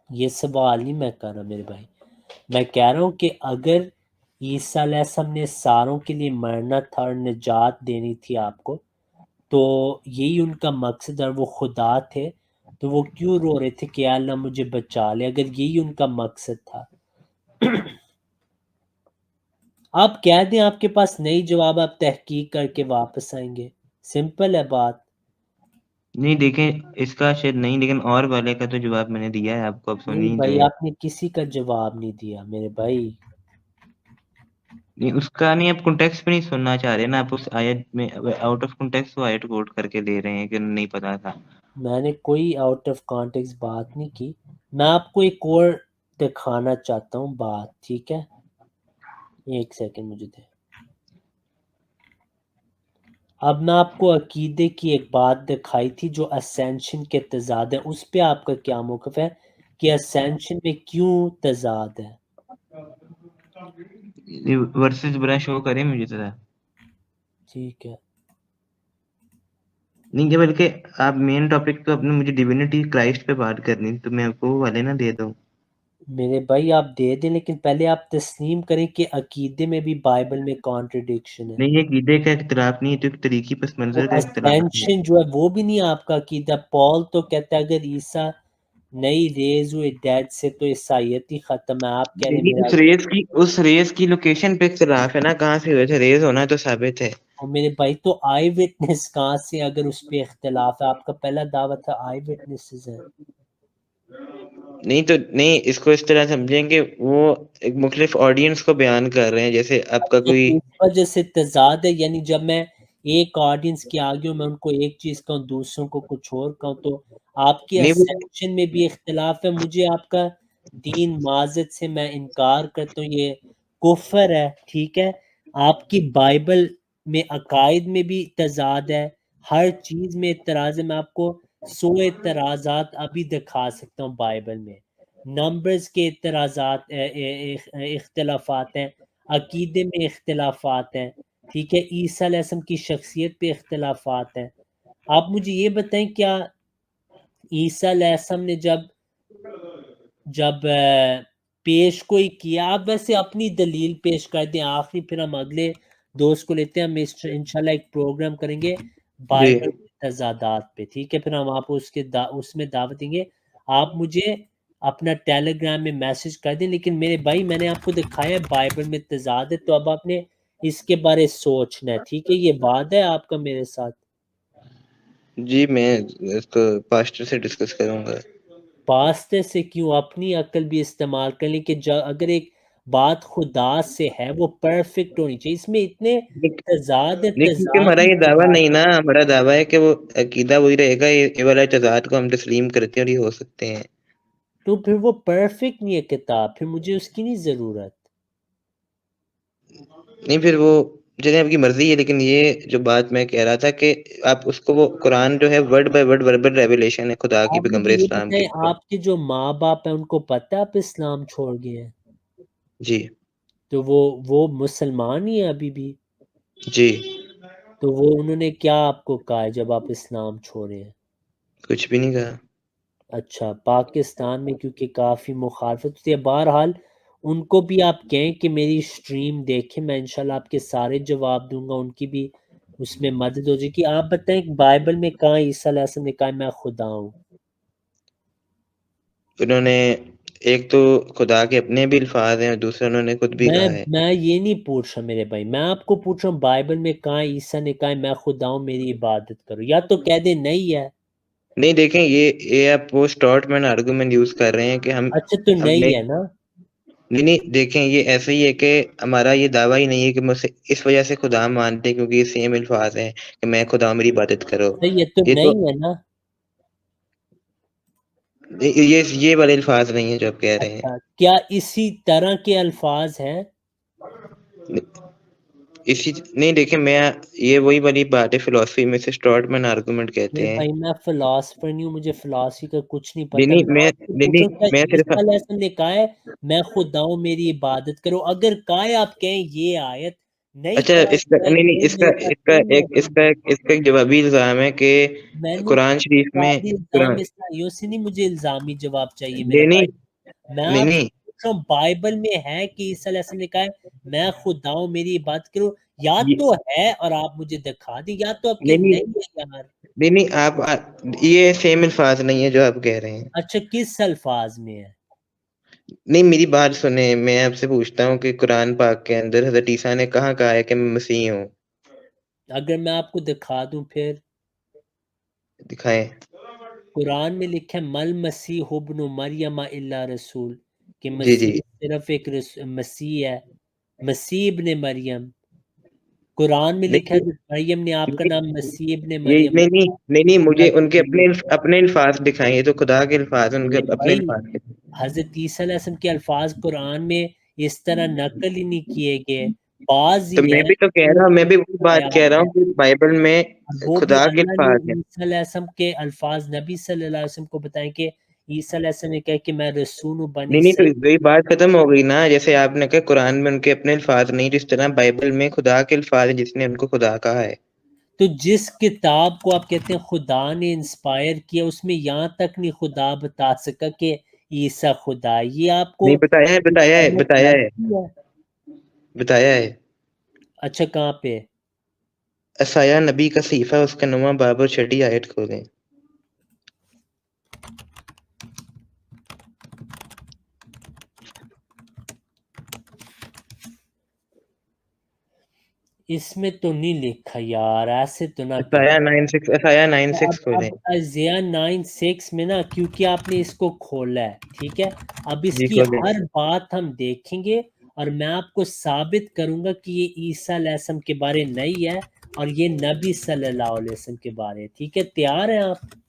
B: یہ سوال نہیں میں کر رہا میرے بھائی، میں کہہ رہا ہوں کہ اگر عیسیٰ علیہ السلام نے ساروں کے لیے مرنا تھا اور نجات دینی تھی آپ کو، تو یہی ان کا مقصد، اور وہ خدا تھے تو وہ کیوں رو رہے تھے کہ اللہ مجھے بچا لے، اگر یہی ان کا مقصد تھا. آپ کہہ دیں آپ کے پاس نئی جواب، آپ تحقیق کر کے واپس آئیں گے، سمپل ہے بات.
C: نہیں دیکھیں اس کا شاید نہیں، لیکن اور والے کا تو جواب میں نے دیا ہے آپ کو، آپ سن
B: نہیں
C: ہی
B: بھائی
C: رہے.
B: آپ نے کسی کا جواب نہیں دیا میرے بھائی.
C: نہیں اس کا نہیں، آپ کنٹیکس پہ نہیں سننا چاہ رہے نا، آپ اس آیت میں آؤٹ آف کنٹیکس وہ آیت کوٹ کر کے دے رہے ہیں کہ نہیں پتا تھا.
B: میں نے کوئی آؤٹ آف کانٹیکس بات نہیں کی، میں آپ کو ایک اور دکھانا چاہتا ہوں بات، ٹھیک ہے، ایک سیکنڈ مجھے دے. اب میں آپ کو عقیدے کی ایک بات دکھائی تھی جو اسینشن کے تضاد ہے، اس پہ آپ کا کیا موقف ہے کہ اسینشن میں کیوں تضاد ہے؟
C: ورسز برا شو کریں مجھے ذرا.
B: ٹھیک ہے
C: نہیں کہ بلکہ آپ مین ٹاپک تو اپنے مجھے ڈیوینٹی کرائسٹ پہ بات کرنی، تو میں آپ کو وہ والے نہ دے دوں.
B: میرے بھائی آپ دے دیں، لیکن پہلے آپ تسلیم کریں کہ عقیدے میں بھی بائبل میں کانٹرڈکشن ہے.
C: نہیں یہ عقیدے کا اختلاف نہیں ہے، تو ایک طریقی پس
B: وہ
C: منظر کا اختلاف ہے.
B: اسینشن جو ہے وہ بھی نہیں آپ کا عقیدہ. پال تو کہتا ہے اگر عیسیٰ نہیں ریز ہوئے ڈیڈ سے تو عیسائیت ہی ختم ہے، آپ کہہ رہے ہیں
C: لیکن
B: میرا.
C: اس ریز کی لوکیشن پہ اختلاف ہے نا، کہاں سے ہوئے تھے، ریز ہونا تو ثابت ہے.
B: اور میرے بھائی تو آئی وٹنس کہاں سے اگر اس پہ اختلاف ہے؟ آپ کا پہلا دعویٰ تھا آئی وٹنسز ہیں.
C: نہیں تو نہیں، اس کو اس طرح سمجھیں کہ وہ ایک مختلف آڈینس کو بیان کر رہے ہیں، جیسے آپ کا
B: اچھا
C: کوئی
B: تو اس وجہ سے تضاد ہے، یعنی جب میں ایک آڈینس کے آگے ہوں میں ان کو ایک چیز کہوں دوسروں کو کچھ اور کہوں، تو آپ کے
C: نہیں
B: اسینشن میں بھی اختلاف ہے. مجھے آپ کا دین معزت سے میں انکار کرتا ہوں، یہ کفر ہے، ٹھیک ہے. آپ کی بائبل میں عقائد میں بھی تضاد ہے، ہر چیز میں اعتراض ہے. میں آپ کو 100 اعتراضات ابھی دکھا سکتا ہوں بائبل میں. نمبرز کے اعتراضات اختلافات ہیں، عقیدے میں اختلافات ہیں، ٹھیک ہے، عیسیٰ علیہ السلام کی شخصیت پہ اختلافات ہیں. آپ مجھے یہ بتائیں کیا عیسیٰ علیہ السلام نے جب پیش کوئی کیا، آپ ویسے اپنی دلیل پیش کر دیں آخری، پھر ہم اگلے دوست کو لیتے ہیں. ہم انشاءاللہ ایک پروگرام کریں گے
C: جی
B: بائبل تضادات پہ، ٹھیک ہے، پھر ہم آپ کو اس میں دعوت دیں گے. آپ مجھے اپنا ٹیلی گرام میں میسج کر دیں. لیکن میرے بھائی میں نے آپ کو دکھایا بائبل میں تضاد ہے، تو اب آپ نے اس کے بارے سوچنا ہے، ٹھیک ہے. یہ وعدہ ہے آپ کا میرے ساتھ؟
C: جی میں اس کو پاسٹر سے ڈسکس کروں گا.
B: واسطے سے کیوں، اپنی عقل بھی استعمال کر لیں کہ اگر ایک بات خدا سے ہے وہ پرفیکٹ ہونی چاہیے. اس میں اتنے تضاد
C: نہیں کیونکہ ہمارا یہ دعویٰ نہیں نا، ہمارا دعویٰ ہے کہ وہ عقیدہ وہی رہے گا، یہ والا تضاد کو ہم تسلیم کرتے ہیں اور یہ ہو سکتے ہیں.
B: تو پھر وہ پرفیکٹ نہیں ہے کتاب، پھر مجھے اس کی نہیں ضرورت.
C: نہیں پھر وہ جنہیں آپ کی مرضی ہے، لیکن یہ جو بات میں کہہ رہا تھا کہ آپ اس کو، وہ قرآن جو ہے word by word verbal revelation ہے خدا کی
B: آپ
C: پیغمبر
B: مجھے یہ
C: اسلام کی.
B: بتائیں، آپ کے جو ماں باپ ہیں ان کو پتہ ہے آپ اسلام چھوڑ گئے ہیں؟
C: جی
B: تو وہ مسلمان ہی ہیں ابھی بھی؟
C: جی
B: تو وہ انہوں نے کیا آپ کو کہا ہے جب آپ اسلام چھوڑے ہیں؟
C: کچھ بھی نہیں کہا.
B: اچھا، پاکستان میں کیونکہ کافی مخالفت ہوتی ہے. بہرحال ان کو بھی آپ کہیں کہ میری سٹریم دیکھیں، میں انشاءاللہ آپ کے سارے جواب دوں گا، ان کی بھی اس میں مدد ہو جائے گی. آپ بتائیں بائبل میں کہاں عیسیٰ علیہ السلام نے کہا میں خدا ہوں؟
C: انہوں نے ایک تو خدا کے اپنے بھی الفاظ ہیں اور دوسرا انہوں نے خود بھی کہا ہے.
B: میں یہ نہیں پوچھ رہا میرے بھائی، میں آپ کو پوچھ رہا ہوں بائبل میں کہاں عیسیٰ نے کہا میں خدا ہوں میری عبادت کرو، یا تو کہہ دیں نہیں ہے.
C: نہیں دیکھیں، یہ آپ وہ اسٹارٹمنٹ آرگومنٹ یوز کر رہے ہیں کہ ہم
B: اچھا تو
C: نے،
B: نہیں ہے نا.
C: نہیں دیکھیں یہ ایسا ہی ہے کہ ہمارا یہ دعویٰ ہی نہیں ہے کہ مجھ سے اس وجہ سے خدا مانتے ہیں کیونکہ یہ سیم الفاظ ہیں کہ میں خدا میری عبادت کرو.
B: صحیح ہے، تو
C: یہ تو
B: نہیں ہے نا.
C: یہ والے الفاظ نہیں ہیں جو آپ کہہ رہے ہیں.
B: اچھا، کیا اسی طرح کے الفاظ ہیں؟
C: نہیں دیکھیں، میں یہ وہی والی بات ہے، فلسفی میں سے اسٹارٹمنٹ آرگومنٹ کہتے
B: میرے
C: ہیں.
B: بھائی میں فلاسفر نہیں ہوں، مجھے فلاسفی کا کچھ نہیں
C: نہیں
B: پتہ.
C: نہیں
B: میں
C: میں
B: آپ سے
C: نہیں
B: پوچھ رہا ہوں
C: نہیں
B: کیا
C: میں صرف،
B: عیسیٰ علیہ السلام نے کہا ہے میں خدا ہوں میری عبادت کرو؟ اگر کہا ہے آپ کہیں یہ آیت، نہیں
C: اچھا
B: کہا
C: اس کا
B: ہے
C: نہیں نہیں
B: یہ
C: اس کا
B: میرا
C: اس کا
B: دین ہے.
C: ایک اس کا اس کا ایک جوابی الزام ہے کہ
B: میں نے
C: قرآن شریف میں
B: جوابی الزام
C: قرآن
B: اسرائیلیوں سے نہیں، مجھے الزامی جواب چاہیے میرے
C: نہیں
B: بھائی.
C: نہیں
B: میں
C: نہیں
B: آپ سے
C: نہیں
B: پوچھ رہا ہوں بائبل میں ہے کہ عیسیٰ علیہ السلام نے کہا ہے میں خدا ہوں میری عبادت کرو؟ یا
C: یہ-
B: تو ہے اور آپ مجھے دکھا دیں، یا تو آپ کے
C: نہیں
B: نہیں ہے یار.
C: نہیں آپ یہ سیم الفاظ نہیں ہے جو آپ کہہ رہے ہیں.
B: اچھا کس الفاظ میں ہے؟
C: نہیں میری بات سنیں، میں آپ سے پوچھتا ہوں کہ قرآن پاک کے اندر حضرت عیسیٰ نے کہاں کہا ہے کہ میں مسیح ہوں؟
B: اگر میں آپ کو دکھا دوں پھر؟
C: دکھائیں.
B: قرآن میں لکھا ہے مل مسیح ابن مریم الا رسول، کہ
C: جی جی
B: مسیح صرف ایک مسیح ہے، مسیح ابن مریم. قرآن میں لکھا ہے
C: نہیں
B: جو مریم نے آپ کا نام مسیح ابن
C: یہ
B: مریم
C: نہیں نہیں
B: رکھا.
C: نہیں نہیں مجھے ان کے
B: مسیح.
C: اپنے الفاظ دکھائیں، یہ تو خدا کے الفاظ ہیں، ان کے
B: میرے
C: اپنے
B: بھائی
C: الفاظ.
B: حضرت عیسیٰ علیہ السلام کے الفاظ قرآن میں اس طرح نقل ہی نہیں کیے گئے، بعض
C: تو
B: ہی
C: میں
B: ہیں
C: بھی تو کہہ رہا ہوں، میں بھی وہی بات کہہ رہا ہوں کہ بائبل میں
B: وہ بھی
C: خدا کے
B: اللہ نے
C: الفاظ ہیں.
B: عیسیٰ علیہ السلام کے الفاظ نبی صلی اللہ علیہ وسلم کو بتائیں کہ عیسیٰ علیہ السلام نے کہا کہ میں رسول ہوں بنی
C: نہیں نہیں تو
B: اسرائیل.
C: وہی بات ختم ہو گئی نا، جیسے آپ نے کہا قرآن میں ان کے اپنے الفاظ نہیں، جس طرح بائبل میں خدا کے الفاظ ہیں جس نے ان کو خدا کہا ہے.
B: تو جس کتاب کو آپ کہتے ہیں خدا نے انسپائر کیا، اس میں یہاں تک نہیں خدا بتا سکا کہ عیسیٰ خدا ہے. یہ آپ کو
C: نہیں بتایا ہے بتایا ہے
B: سمجھ
C: بتایا ہے
B: لگتی ہے؟
C: بتایا ہے.
B: اچھا کہاں پہ؟
C: عیسایا نبی کا صحیفہ، اس کا 9واں باب اور 6 آیت کھولیں.
B: اس میں تو نہیں لکھا یار، ایسے تو نہ
C: عیسایا
B: کریں.
C: 9:6 عیسایا 9:6
B: اب
C: کھولیں.
B: ازیا 9:6 میں نا، کیونکہ آپ نے اس کو کھولا ہے ٹھیک ہے، اب اس
C: جی
B: کی
C: کھولیں.
B: ہر بات ہم دیکھیں گے اور میں آپ کو ثابت کروں گا کہ یہ عیسیٰ علیہ السلام کے بارے نہیں ہے اور یہ نبی صلی اللہ علیہ وسلم کے بارے. ٹھیک ہے، تیار ہیں آپ؟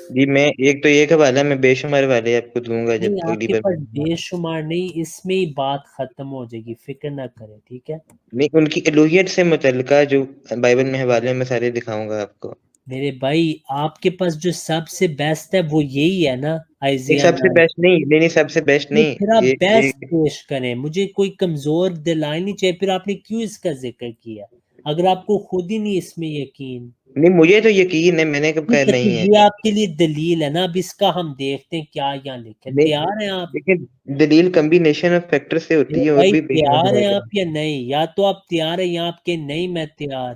C: جی میں ایک حوالہ میں بے شمار والے آپ کو دوں گا جب
B: نہیں، آپ
C: اگلی
B: کے
C: بار.
B: پاس بے شمار نہیں، اس میں ہی بات ختم ہو جائے گی، فکر نہ کریں ٹھیک ہے.
C: نہیں ان کی الوہیت سے متعلقہ جو بائبل میں حوالے میں سارے دکھاؤں گا آپ کو.
B: میرے بھائی آپ کے پاس جو سب سے بیسٹ ہے وہ یہی ہے نا،
C: نہیں
B: ایزیا
C: سب سے
B: 9.
C: بیسٹ نہیں، نہیں نہیں سب سے بیسٹ
B: نہیں
C: نہیں،
B: پھر آپ
C: یہ
B: بیسٹ پیش کریں، مجھے کوئی کمزور دلائل نہیں چاہیے. پھر آپ نے کیوں اس کا ذکر کیا اگر آپ کو خود ہی نہیں اس میں یقین؟
C: نہیں مجھے تو یقین ہے، میں نے کب کہا
B: ٹھیک ہے تو
C: نہیں ہے.
B: یہ آپ کے لیے دلیل ہے نا، اب اس کا ہم دیکھتے ہیں کیا یہاں لکھے.
C: نہیں
B: تیار ہیں آپ؟
C: دیکھیں، دلیل کمبینیشن آف فیکٹر سے ہوتی
B: میرے
C: ہے، اور
B: بھائی
C: بھی بے شمار
B: تیار ہیں
C: فیکٹر.
B: آپ یا نہیں؟ یا تو آپ تیار ہیں یا آپ کے نہیں میں تیار.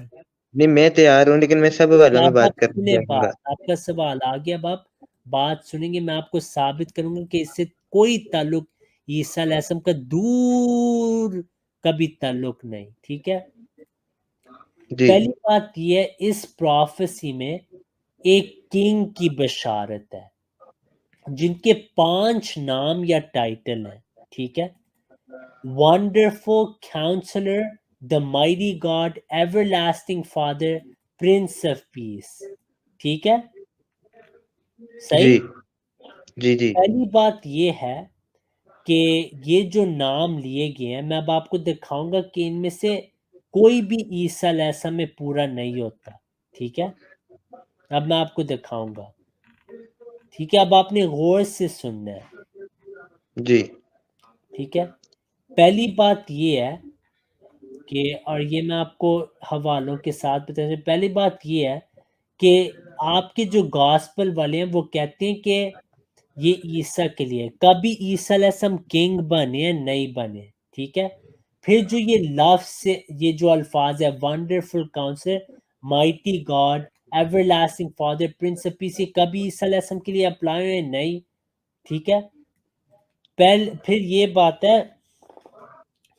C: نہیں میں تیار ہوں، لیکن میں سب حوالوں میں
B: اب آپ
C: بات کرنا
B: سنیں
C: چاہوں گا.
B: بات، آپ کا سوال آ گیا. اب آپ بات سنیں گے، میں آپ کو ثابت کروں گا کہ اس سے کوئی تعلق عیسیٰ علیہ السلام کا دور کبھی تعلق نہیں. ٹھیک ہے،
C: جی
B: پہلی بات یہ ہے اس پروفیسی میں ایک کنگ کی بشارت ہے جن کے 5 نام یا ٹائٹل ہیں. ٹھیک ہے، wonderful counselor, the mighty God, everlasting Father, Prince of Peace. ٹھیک ہے صحیح.
C: جی جی
B: پہلی بات یہ ہے کہ یہ جو نام لیے گئے ہیں میں اب آپ کو دکھاؤں گا کہ ان میں سے کوئی بھی عیسیٰ علیہ السلام میں پورا نہیں ہوتا. ٹھیک ہے اب میں آپ کو دکھاؤں گا. ٹھیک ہے اب آپ نے غور سے سننا ہے.
C: جی
B: ٹھیک ہے پہلی بات یہ ہے کہ اور یہ میں آپ کو حوالوں کے ساتھ بتاؤں. پہلی بات یہ ہے کہ آپ کے جو گاسپل والے ہیں وہ کہتے ہیں کہ یہ عیسیٰ کے لیے. کبھی عیسیٰ علیہ السلام کنگ بنے ہیں نہیں بنے. ٹھیک ہے پھر جو یہ لفظ سے یہ جو الفاظ ہے wonderful counsellor, mighty God, ever lasting father, prince of peace, یہ کبھی عیسیٰ علیہ السلام کے لیے اپلائی ہوئے نہیں. ٹھیک ہے پھر یہ بات ہے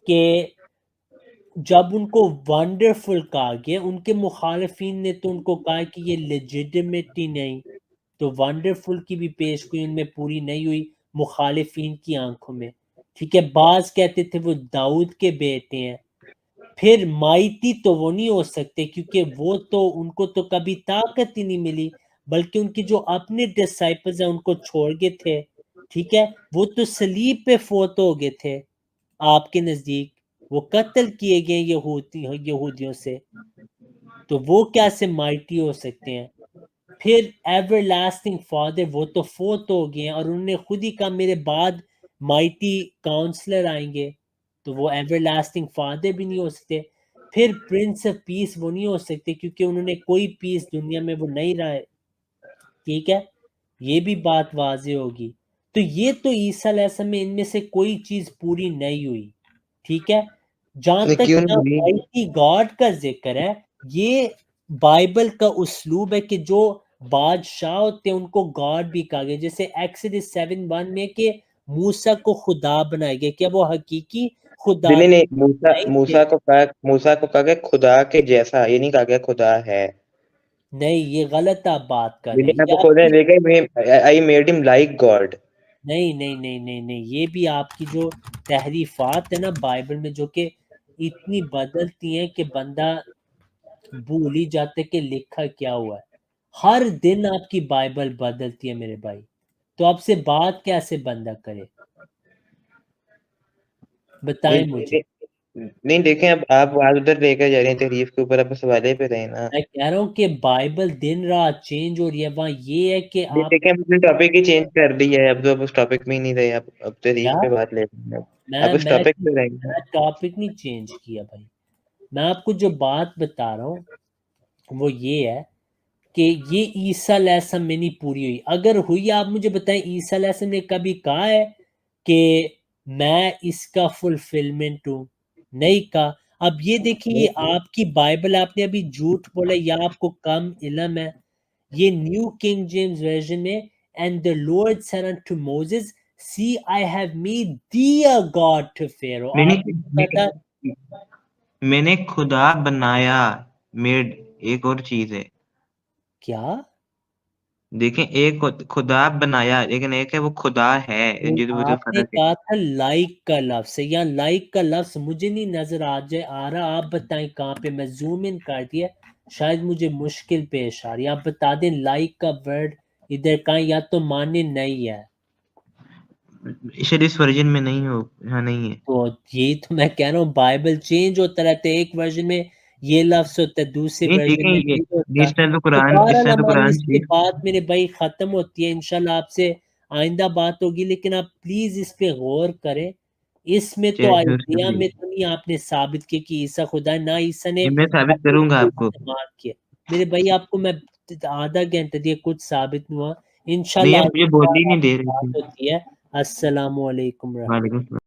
B: کہ جب ان کو ونڈرفل کہا گیا ان کے مخالفین نے تو ان کو کہا کہ یہ لیجٹمیٹ ہی نہیں, تو ونڈرفل کی بھی پیش گوئی ان میں پوری نہیں ہوئی مخالفین کی آنکھوں میں. ٹھیک ہے بعض کہتے تھے وہ داؤد کے بیٹے ہیں. پھر مائٹی تو وہ نہیں ہو سکتے کیونکہ وہ تو ان کو تو کبھی طاقت ہی نہیں ملی, بلکہ ان کی جو اپنے ڈسائپلز ہیں ان کو چھوڑ گئے تھے. ٹھیک ہے وہ تو صلیب پہ فوت ہو گئے تھے آپ کے نزدیک, وہ قتل کیے گئے یہودیوں سے, تو وہ کیسے مائٹی ہو سکتے ہیں. پھر ایور لاسٹنگ فادر وہ تو فوت ہو گئے ہیں اور انہوں نے خود ہی کہا میرے بعد مائٹی کاؤنسلر آئیں گے, تو وہ ایور لاسٹنگ فادر بھی نہیں ہو سکتے. پھر پرنس آف پیس وہ نہیں ہو سکتے کیونکہ انہوں نے کوئی پیس دنیا میں وہ نہیں رہا ہے. ٹھیک ہے یہ بھی بات واضح ہوگی. تو یہ تو عیسیٰ علیہ السلام میں ان میں سے کوئی چیز پوری نہیں ہوئی. ٹھیک ہے جہاں تک
C: کیوں
B: یہاں
C: نہیں؟
B: مائٹی گاڈ کا ذکر ہے, یہ بائبل کا اسلوب ہے کہ جو بادشاہ ہوتے ہیں ان کو گاڈ بھی کہا گیا, جیسے ایکسڈس 7:1 میں کہ موسیٰ کو خدا بنایا گیا. کیا وہ حقیقی خدا
C: نہیں
B: نہیں تھے؟
C: موسیٰ کو کہا گیا خدا کے جیسا, یہ نہیں کہا گیا خدا ہے.
B: نہیں یہ غلط آپ بات کر رہے ہیں.
C: لیکن
B: یہ
C: آپ
B: آپ
C: کو
B: کی
C: دیکھیں I made him like God.
B: نہیں یہ بھی آپ کی جو تحریفات ہے نا بائبل میں جو کہ اتنی بدلتی ہیں کہ بندہ بھول ہی جاتے کہ لکھا کیا ہوا ہے. ہر دن آپ کی بائبل بدلتی ہے میرے بھائی, تو آپ سے بات کیسے بندہ کرے بتائیں مجھے.
C: نہیں دیکھیں اب آپ بات ادھر لے کر جا رہے ہیں تحریف کے اوپر, آپ سوالے پہ رہے نا.
B: میں کہہ رہا ہوں کہ بائبل دن رات چینج ہو رہی ہے. وہاں یہ ہے کہ
C: نہیں
B: آپ
C: دیکھیں اب نے ٹاپک ہی چینج کر دی ہے, اب تو اب اس ٹاپک میں ہی نہیں رہے, اب
B: کیا
C: تحریف پہ بات لے رہے ہیں,
B: میں
C: اب اس
B: میں
C: ٹاپک پہ رہیں گے.
B: میں ٹاپک نہیں چینج کیا بھائی. میں آپ کو جو بات بتا رہا ہوں وہ یہ ہے کہ یہ عیسیٰ علیہ السلام میں نہیں پوری ہوئی. اگر ہوئی آپ مجھے بتائیں عیسیٰ علیہ السلام نے کبھی کہا ہے کہ میں اس کا فلفلمنٹ ہوں؟ نہیں کہا. اب یہ دیکھیں یہ آپ کی بائبل, آپ نے ابھی جھوٹ بولا یا آپ کو کم علم ہے. یہ نیو کنگ جیمز ورژن میں and the Lord said unto Moses see I have made thee a God to Pharaoh. آپ کو پتا تھا
C: میں نے خدا بنایا, میڈ ایک اور چیز ہے.
B: کیا
C: دیکھیں ایک خدا بنایا لیکن ایک ہے وہ خدا ہے.
B: آپ نے کہا تھا لائک کا لفظ ہے, یا لائک کا لفظ مجھے نہیں نظر آ رہا, آپ بتائیں کہاں پہ. میں زوم ان کر دیا, شاید مجھے مشکل پیش آ رہی ہے. آپ بتا دیں لائک کا ورڈ ادھر کہاں, یا تو مانے نہیں ہے.
C: شاید اس ورژن میں نہیں ہو, ہاں نہیں ہے.
B: تو یہی تو میں کہہ رہا ہوں بائبل چینج ہوتا رہتا ہے, ایک ورژن میں یہ لفظ ہوتا ہے دوسرے
C: نہیں
B: ورژن
C: دیکھیں
B: میں
C: یہ
B: نہیں ہوتا.
C: اس طرح تو
B: تو
C: قرآن, اس
B: بہرحال
C: طرح تو
B: ہماری
C: قرآن
B: اس کے بات میرے بھائی ختم ہوتی ہے. انشاءاللہ آپ سے آئندہ بات ہوگی, لیکن آپ پلیز اس پہ غور کریں. اس میں تو آئیڈیا میں تو نہیں آپ نے ثابت کیا کہ عیسیٰ خدا ہے, نہ عیسیٰ نے
C: میں ثابت کروں گا آپ کو.
B: استعمال کیا. میرے بھائی آپ کو میں آدھا گھنٹہ دیا, کچھ ثابت نہیں ہوا.
C: نہیں
B: انشاءاللہ
C: آپ مجھے بول ہی نہیں دے رہے
B: بات
C: تھے.
B: ہوتی ہے. السلام علیکم
C: وعلیکم السلام.